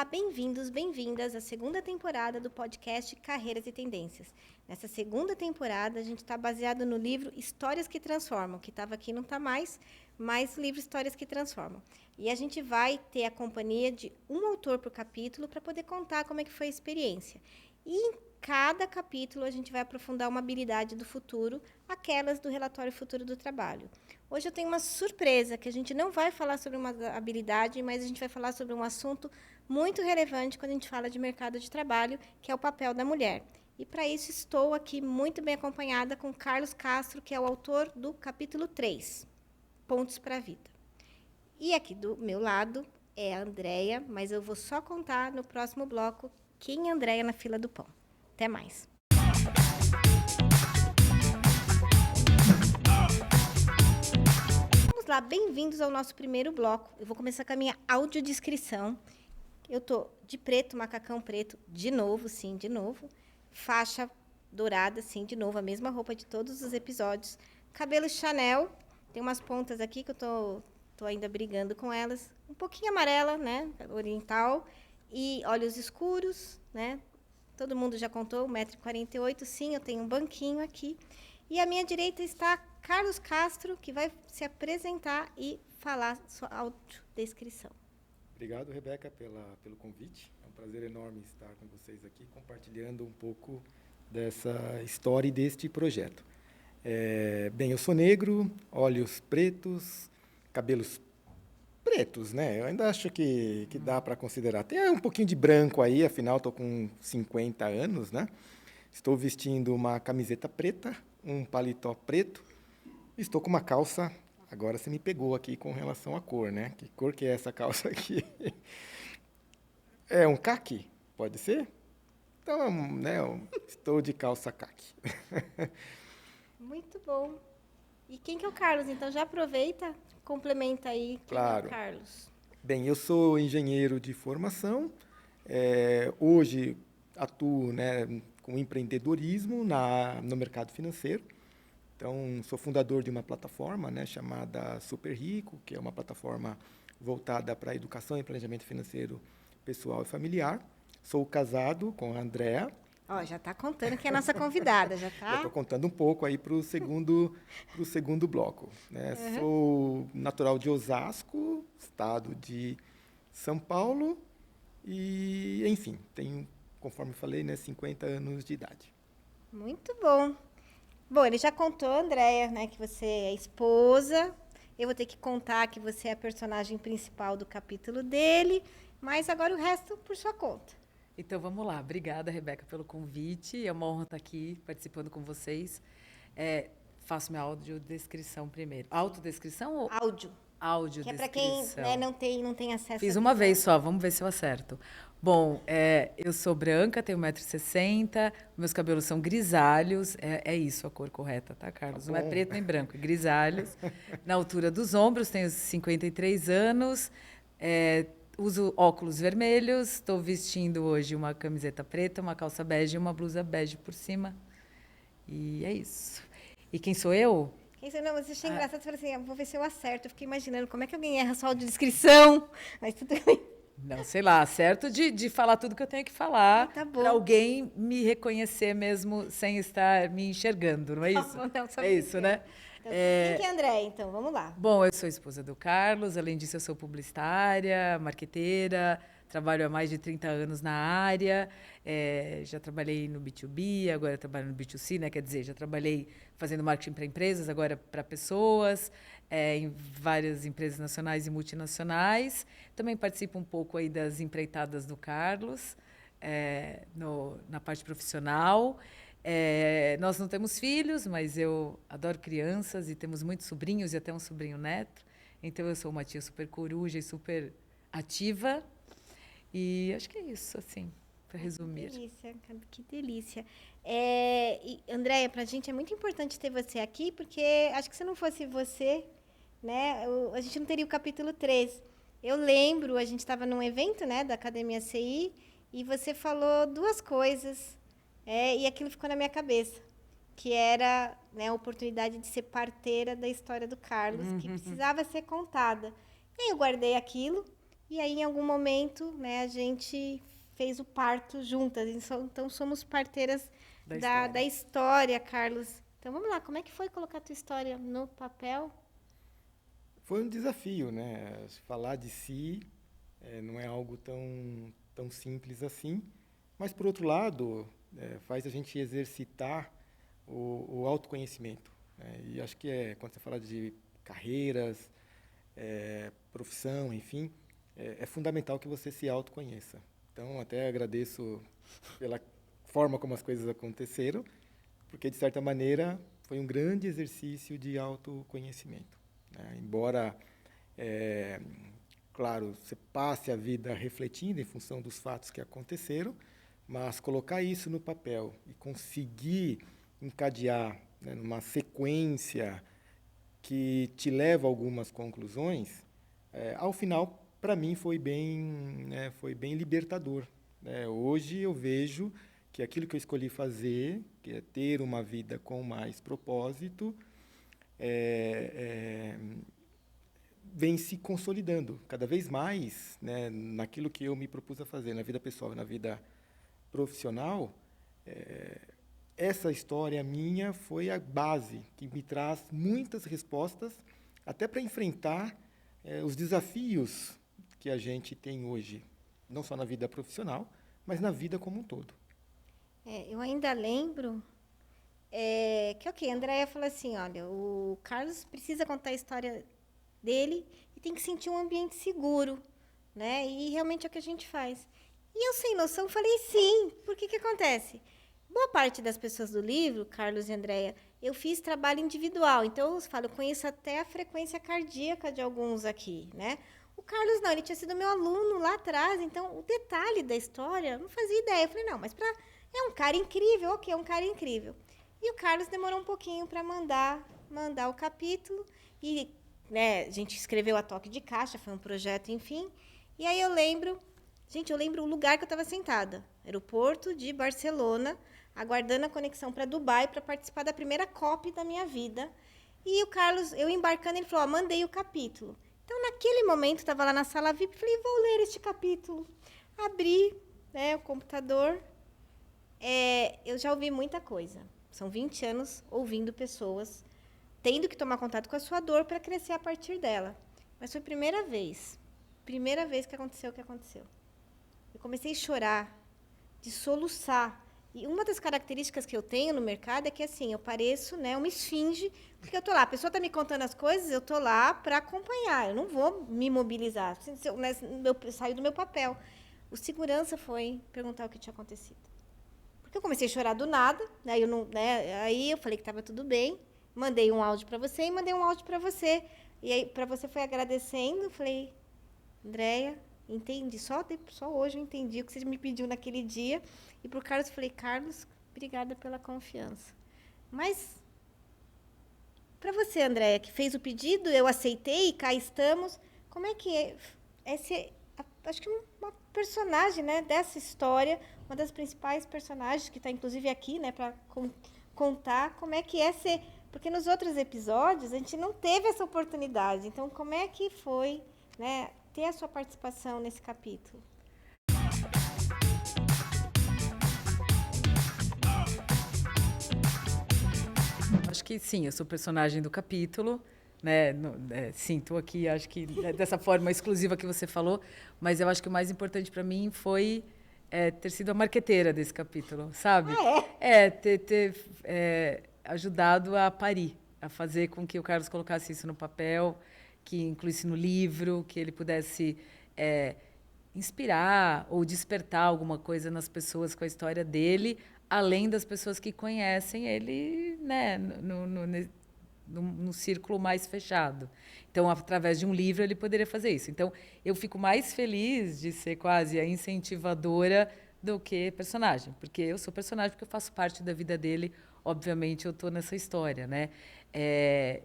Olá, bem-vindos, bem-vindas à segunda temporada do podcast Carreiras e Tendências. Nessa segunda temporada, a gente está baseado no livro Histórias que Transformam, que estava aqui, não está mais, mas o livro Histórias que Transformam. E a gente vai ter a companhia de um autor por capítulo para poder contar como é que foi a experiência. E em cada capítulo, a gente vai aprofundar uma habilidade do futuro, aquelas do relatório futuro do trabalho. Hoje eu tenho uma surpresa, que a gente não vai falar sobre uma habilidade, mas a gente vai falar sobre um assunto muito relevante quando a gente fala de mercado de trabalho, que é o papel da mulher. E, para isso, estou aqui muito bem acompanhada com Carlos Castro, que é o autor do capítulo 3, Pontos para a Vida. E aqui do meu lado é a Andréia, mas eu vou só contar no próximo bloco quem é a Andréia na fila do pão. Até mais. Vamos lá, bem-vindos ao nosso primeiro bloco. Eu vou começar com a minha audiodescrição. Eu tô de preto, macacão preto, de novo, sim, de novo. Faixa dourada, sim, de novo, a mesma roupa de todos os episódios. Cabelo Chanel, tem umas pontas aqui que eu tô ainda brigando com elas. Um pouquinho amarela, né, oriental. E olhos escuros, né. Todo mundo já contou, 1,48 m, sim, eu tenho um banquinho aqui. E à minha direita está Carlos Castro, que vai se apresentar e falar sua audiodescrição. Obrigado, Rebeca, pelo convite. É um prazer enorme estar com vocês aqui, compartilhando um pouco dessa história e deste projeto. Bem, eu sou negro, olhos pretos, cabelos pretos, né? Eu ainda acho que dá para considerar. Tem um pouquinho de branco aí, afinal estou com 50 anos, né? Estou vestindo uma camiseta preta, um paletó preto, estou com uma calça. Agora você me pegou aqui com relação à cor, né? Que cor que é essa calça aqui? É um caqui? Pode ser? Então, né, estou de calça caqui. Muito bom. E quem que é o Carlos? Então, já aproveita, complementa aí quem Claro. é o Carlos. Bem, eu sou engenheiro de formação. Hoje atuo, né, com empreendedorismo no mercado financeiro. Então, sou fundador de uma plataforma, né, chamada Super Rico, que é uma plataforma voltada para a educação e planejamento financeiro pessoal e familiar. Sou casado com a Andréa. Ó, já está contando que é a nossa convidada, já está? Já estou contando um pouco aí para o segundo bloco, né? Uhum. Sou natural de Osasco, estado de São Paulo, e, enfim, tenho, conforme falei, né, 50 anos de idade. Muito bom. Bom, ele já contou, Andréia, né, que você é esposa. Eu vou ter que contar que você é a personagem principal do capítulo dele, mas agora o resto por sua conta. Então vamos lá. Obrigada, Rebeca, pelo convite. É uma honra estar aqui participando com vocês. Faço minha audiodescrição primeiro. Autodescrição ou Áudio. audiodescrição? Que é para quem, né, não tem acesso Fiz a uma visão. vez só, vamos ver se eu acerto. Bom, eu sou branca, tenho 1,60 m, meus cabelos são grisalhos, é isso a cor correta, tá, Carlos? Não é preto nem branco, é grisalhos. Na altura dos ombros, tenho 53 anos, uso óculos vermelhos, estou vestindo hoje uma camiseta preta, uma calça bege e uma blusa bege por cima. E é isso. E quem sou eu? Não, mas eu achei engraçado, você falou assim, vou ver se eu acerto. Eu fiquei imaginando como é que alguém erra sua audiodescrição. Mas tudo bem. Não, sei lá, certo de falar tudo que eu tenho que falar, Tá bom. para alguém me reconhecer mesmo sem estar me enxergando, não é isso? Não, só É isso, né? Então, quem que é a Andréia, então? Vamos lá. Bom, eu sou esposa do Carlos, além disso eu sou publicitária, marqueteira, trabalho há mais de 30 anos na área, já trabalhei no B2B, agora trabalho no B2C, né? Quer dizer, já trabalhei fazendo marketing para empresas, agora para pessoas, em várias empresas nacionais e multinacionais. Também participo um pouco aí das empreitadas do Carlos, na parte profissional. Nós não temos filhos, mas eu adoro crianças e temos muitos sobrinhos e até um sobrinho neto. Então, eu sou uma tia super coruja e super ativa. E acho que é isso, assim, para resumir. Que delícia, que delícia. E, Andréia, para a gente é muito importante ter você aqui, porque acho que se não fosse você, né, a gente não teria o capítulo 3. Eu lembro, a gente estava num evento, né, da Academia CI, e você falou duas coisas, e aquilo ficou na minha cabeça, que era, né, a oportunidade de ser parteira da história do Carlos, que precisava ser contada. E aí eu guardei aquilo, E aí, em algum momento, né, a gente fez o parto juntas. Então, somos parteiras da história, Carlos. Então, vamos lá. Como é que foi colocar a tua história no papel? Foi um desafio, né? Falar de si não é algo tão simples assim, mas, por outro lado, faz a gente exercitar o autoconhecimento, né? E acho que quando você fala de carreiras, profissão, enfim, é fundamental que você se autoconheça. Então, até agradeço pela forma como as coisas aconteceram, porque, de certa maneira, foi um grande exercício de autoconhecimento, né? Embora, claro, você passe a vida refletindo em função dos fatos que aconteceram, mas colocar isso no papel e conseguir encadear, né, numa sequência que te leva a algumas conclusões, ao final, para mim, foi bem libertador, né? Hoje eu vejo que aquilo que eu escolhi fazer, que é ter uma vida com mais propósito, vem se consolidando cada vez mais, né, naquilo que eu me propus a fazer, na vida pessoal e na vida profissional. Essa história minha foi a base que me traz muitas respostas, até para enfrentar os desafios que a gente tem hoje, não só na vida profissional, mas na vida como um todo. Eu ainda lembro que, a Andréia falou assim, olha, o Carlos precisa contar a história dele e tem que sentir um ambiente seguro, né? E realmente é o que a gente faz. E eu, sem noção, falei sim. Por que acontece? Boa parte das pessoas do livro, Carlos e Andréia, eu fiz trabalho individual. Então, eu conheço até a frequência cardíaca de alguns aqui, né? O Carlos não, ele tinha sido meu aluno lá atrás. Então, o detalhe da história, eu não fazia ideia. Eu falei, não, mas é um cara incrível, ok, é um cara incrível. E o Carlos demorou um pouquinho para mandar o capítulo. E, né, a gente escreveu a toque de caixa, foi um projeto, enfim. E aí eu lembro o lugar que eu estava sentada. Aeroporto de Barcelona, aguardando a conexão para Dubai para participar da primeira COP da minha vida. E o Carlos, eu embarcando, ele falou, mandei o capítulo. Então, naquele momento, estava lá na sala VIP, falei, vou ler este capítulo. Abri, né, o computador. Eu já ouvi muita coisa. São 20 anos ouvindo pessoas, tendo que tomar contato com a sua dor para crescer a partir dela. Mas foi a primeira vez que aconteceu o que aconteceu. Eu comecei a chorar, de soluçar. E uma das características que eu tenho no mercado é que, assim, eu pareço, né, uma esfinge, porque eu tô lá, a pessoa está me contando as coisas, eu tô lá para acompanhar, eu não vou me mobilizar, eu saio do meu papel. O segurança foi perguntar o que tinha acontecido. Porque eu comecei a chorar do nada, aí eu falei que estava tudo bem, mandei um áudio para você e mandei um áudio para você. E aí, para você foi agradecendo, falei, Andréia, entendi, só hoje eu entendi o que você me pediu naquele dia. E para o Carlos, eu falei, Carlos, obrigada pela confiança. Mas, para você, Andréia, que fez o pedido, eu aceitei, cá estamos, como é que acho que uma personagem, né, dessa história, uma das principais personagens, que está inclusive aqui, né, para contar como é que é ser... Porque nos outros episódios a gente não teve essa oportunidade. Então, como é que foi, né, ter a sua participação nesse capítulo? Acho que sim, eu sou personagem do capítulo, né? Sim, estou aqui, acho que dessa forma exclusiva que você falou, mas eu acho que o mais importante para mim foi ter sido a marqueteira desse capítulo, sabe? Ter ajudado a parir, a fazer com que o Carlos colocasse isso no papel, que incluísse no livro, que ele pudesse inspirar ou despertar alguma coisa nas pessoas com a história dele, além das pessoas que conhecem ele, né, no círculo mais fechado. Então, através de um livro, ele poderia fazer isso. Então, eu fico mais feliz de ser quase a incentivadora do que personagem, porque eu sou personagem porque eu faço parte da vida dele. Obviamente, eu estou nessa história, né?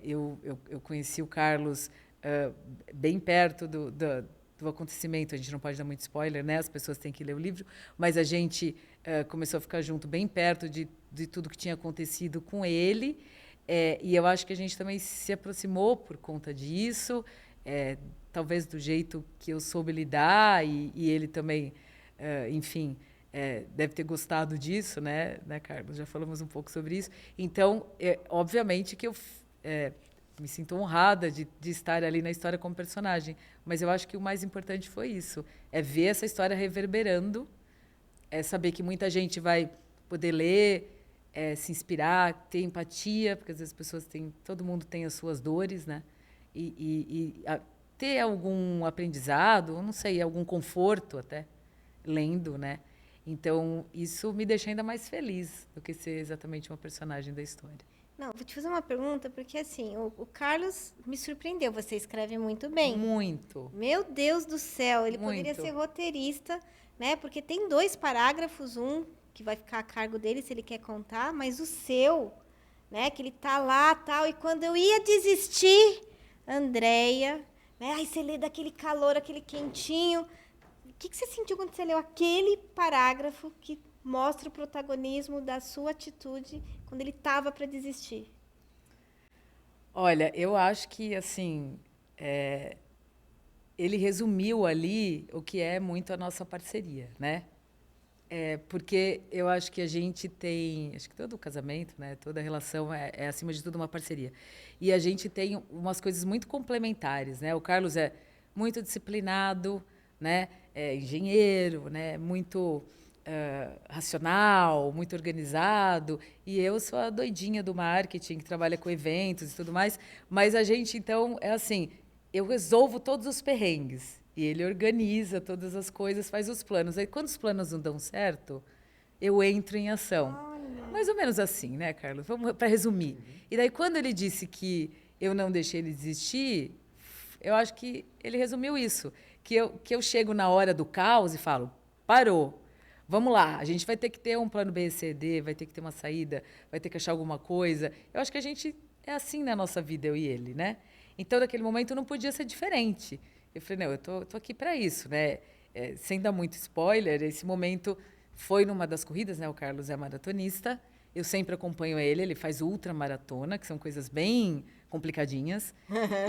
Eu conheci o Carlos bem perto do acontecimento. A gente não pode dar muito spoiler, né? As pessoas têm que ler o livro, mas a gente começou a ficar junto bem perto de tudo que tinha acontecido com ele. E eu acho que a gente também se aproximou por conta disso. talvez do jeito que eu soube lidar, e ele também, enfim, deve ter gostado disso, né, Carlos? Já falamos um pouco sobre isso. Então, obviamente que eu me sinto honrada de estar ali na história como personagem, mas eu acho que o mais importante foi isso, ver essa história reverberando, saber que muita gente vai poder ler, se inspirar, ter empatia, porque às vezes as pessoas todo mundo tem as suas dores, né? Ter algum aprendizado, não sei, algum conforto até, lendo, né? Então, isso me deixa ainda mais feliz do que ser exatamente uma personagem da história. Não, vou te fazer uma pergunta, porque assim, o Carlos me surpreendeu. Você escreve muito bem. Muito. Meu Deus do céu, ele poderia ser roteirista, né? Porque tem 2 parágrafos, um que vai ficar a cargo dele se ele quer contar, mas o seu, né? Que ele tá lá, tal, e quando eu ia desistir, Andréia, né? Aí você lê daquele calor, aquele quentinho. O que você sentiu quando você leu aquele parágrafo que mostra o protagonismo da sua atitude quando ele estava para desistir? Olha, eu acho que, assim, ele resumiu ali o que é muito a nossa parceria, né? Porque eu acho que a gente tem... Acho que todo casamento, né, toda relação é, acima de tudo, uma parceria. E a gente tem umas coisas muito complementares, né? O Carlos é muito disciplinado, né? É engenheiro, né? Muito racional, muito organizado. E eu sou a doidinha do marketing, que trabalha com eventos e tudo mais. Mas a gente, então, é assim... Eu resolvo todos os perrengues. E ele organiza todas as coisas, faz os planos. Aí, quando os planos não dão certo, eu entro em ação. Olha. Mais ou menos assim, né, Carlos? Vamos para resumir. E daí, quando ele disse que eu não deixei ele desistir, eu acho que ele resumiu isso. Que eu chego na hora do caos e falo, parou. Vamos lá, a gente vai ter que ter um plano B, C, D, vai ter que ter uma saída, vai ter que achar alguma coisa. Eu acho que a gente é assim na nossa vida, eu e ele, né? Então, naquele momento, não podia ser diferente. Eu falei, não, eu tô aqui para isso, né? Sem dar muito spoiler, esse momento foi numa das corridas, né? O Carlos é maratonista, eu sempre acompanho ele, ele faz ultramaratona, que são coisas bem complicadinhas,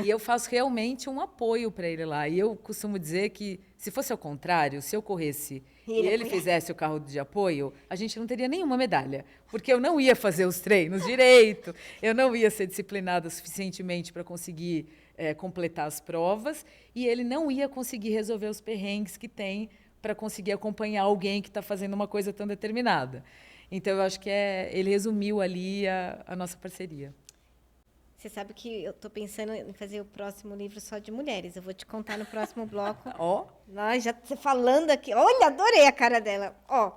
e eu faço realmente um apoio para ele lá. E eu costumo dizer que, se fosse ao contrário, se eu corresse e ele fizesse o carro de apoio, a gente não teria nenhuma medalha, porque eu não ia fazer os treinos direito, eu não ia ser disciplinada suficientemente para conseguir completar as provas, e ele não ia conseguir resolver os perrengues que tem para conseguir acompanhar alguém que está fazendo uma coisa tão determinada. Então, eu acho que ele resumiu ali a nossa parceria. Você sabe que eu estou pensando em fazer o próximo livro só de mulheres. Eu vou te contar no próximo bloco. Ó. Nós já você falando aqui. Olha, adorei a cara dela. Ó,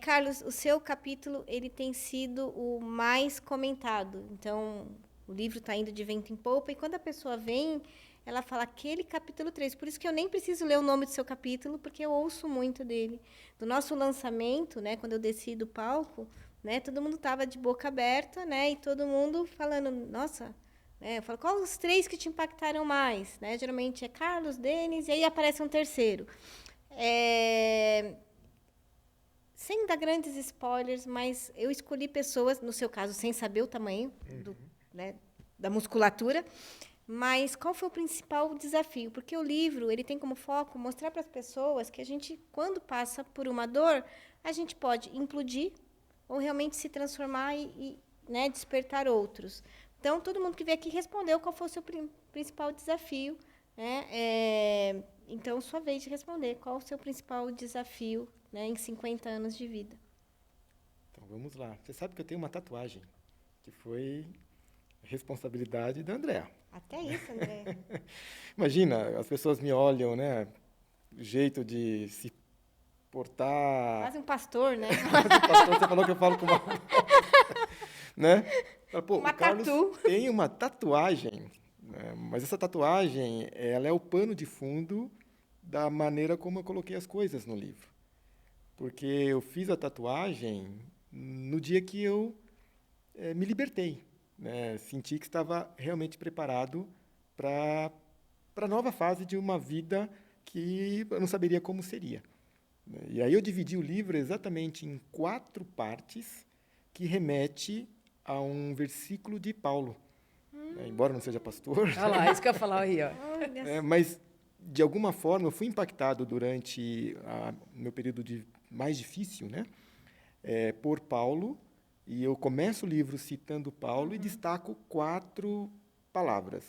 Carlos, o seu capítulo ele tem sido o mais comentado. Então, o livro está indo de vento em popa e quando a pessoa vem, ela fala aquele capítulo 3. Por isso que eu nem preciso ler o nome do seu capítulo, porque eu ouço muito dele. Do nosso lançamento, né, quando eu desci do palco, né, todo mundo estava de boca aberta, né, e todo mundo falando, nossa, né, eu falo, qual os 3 que te impactaram mais? Né? Geralmente é Carlos, Denis, e aí aparece um terceiro. Sem dar grandes spoilers, mas eu escolhi pessoas, no seu caso, sem saber o tamanho né, da musculatura, mas qual foi o principal desafio? Porque o livro ele tem como foco mostrar para as pessoas que a gente, quando passa por uma dor, a gente pode implodir ou realmente se transformar e né, despertar outros. Então, todo mundo que veio aqui respondeu qual foi o seu principal desafio. Né? Então, sua vez de responder. Qual o seu principal desafio, né, em 50 anos de vida? Então, vamos lá. Você sabe que eu tenho uma tatuagem, que foi responsabilidade da Andréa. Até isso, André. Imagina, as pessoas me olham, né? O jeito de se portar... Quase um pastor, né? Quase um pastor, você falou que eu falo com uma... né? Pô, uma o Carlos tatu. tem uma tatuagem, né? Mas essa tatuagem, ela é o pano de fundo da maneira como eu coloquei as coisas no livro. Porque eu fiz a tatuagem no dia que eu me libertei. Né? Senti que estava realmente preparado para a nova fase de uma vida que eu não saberia como seria. E aí eu dividi o livro exatamente em 4 partes que remete a um versículo de Paulo. né, embora não seja pastor. Olha lá, isso que eu ia falar aí, ó. Mas, de alguma forma, eu fui impactado durante o meu período mais difícil, né, por Paulo, e eu começo o livro citando Paulo e destaco 4 palavras,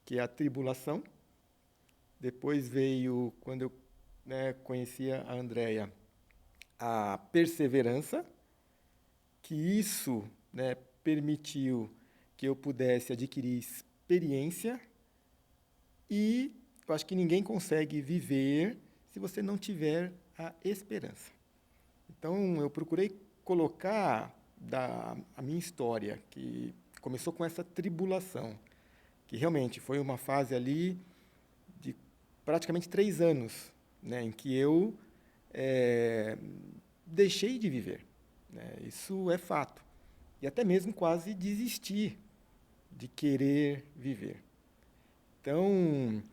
que é a tribulação. Depois veio, quando eu, né, conhecia a Andréia, a perseverança, que isso, né, permitiu que eu pudesse adquirir experiência, e eu acho que ninguém consegue viver se você não tiver a esperança. Então, eu procurei colocar a minha história, que começou com essa tribulação, que realmente foi uma fase ali de praticamente 3 anos, né, em que eu deixei de viver, né, isso é fato. E até mesmo quase desisti de querer viver. Então,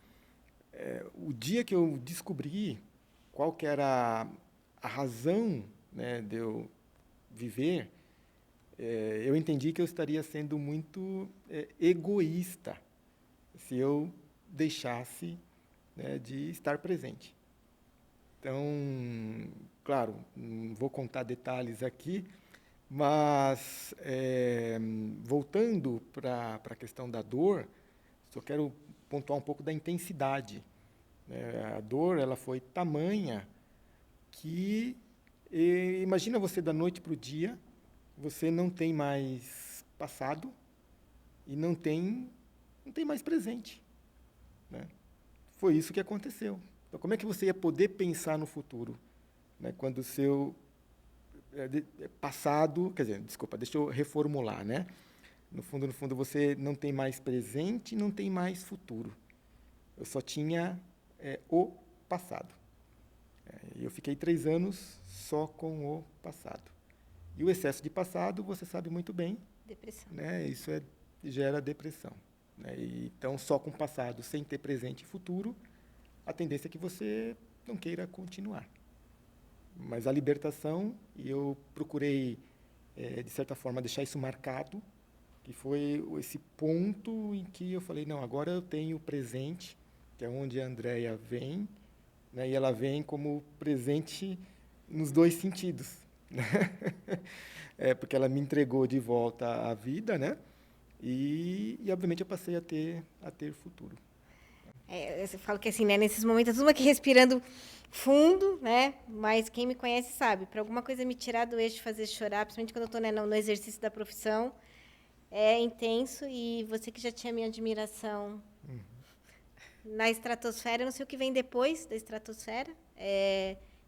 o dia que eu descobri qual que era a razão, né, de eu viver, eu entendi que eu estaria sendo muito egoísta se eu deixasse, né, de estar presente. Então, claro, não vou contar detalhes aqui, mas, voltando para a questão da dor, só quero pontuar um pouco da intensidade, né? A dor, ela foi tamanha que, imagina você da noite para o dia, você não tem mais passado e não tem mais presente, né? Foi isso que aconteceu. Então, como é que você ia poder pensar no futuro, né, quando o seu passado, quer dizer, desculpa, deixa eu reformular, né? No fundo, você não tem mais presente, não tem mais futuro. Eu só tinha o passado. E eu fiquei 3 anos só com o passado. E o excesso de passado, você sabe muito bem. Depressão. Né? Isso gera depressão. Né? E, então, só com o passado, sem ter presente e futuro, a tendência é que você não queira continuar. Mas a libertação, e eu procurei, de certa forma, deixar isso marcado, que foi esse ponto em que eu falei, não, agora eu tenho o presente, que é onde a Andréia vem, né, e ela vem como presente nos 2 sentidos. Né? Porque ela me entregou de volta à vida, né? E obviamente, eu passei a ter futuro. Eu falo que assim, né, nesses momentos, todo mundo aqui respirando fundo, né? Mas quem me conhece sabe, para alguma coisa me tirar do eixo, fazer chorar, principalmente quando eu estou, né, no exercício da profissão, é intenso. E você que já tinha minha admiração na estratosfera, eu não sei o que vem depois da estratosfera,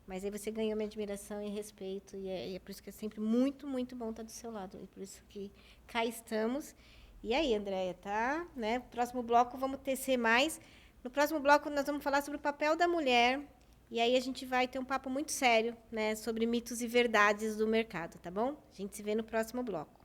mas aí você ganhou minha admiração e respeito, e é por isso que é sempre muito, muito bom estar do seu lado, e por isso que cá estamos. E aí, Andréia, tá? Né? Próximo bloco, vamos tecer mais. No próximo bloco, nós vamos falar sobre o papel da mulher, e aí a gente vai ter um papo muito sério, né, sobre mitos e verdades do mercado, tá bom? A gente se vê no próximo bloco.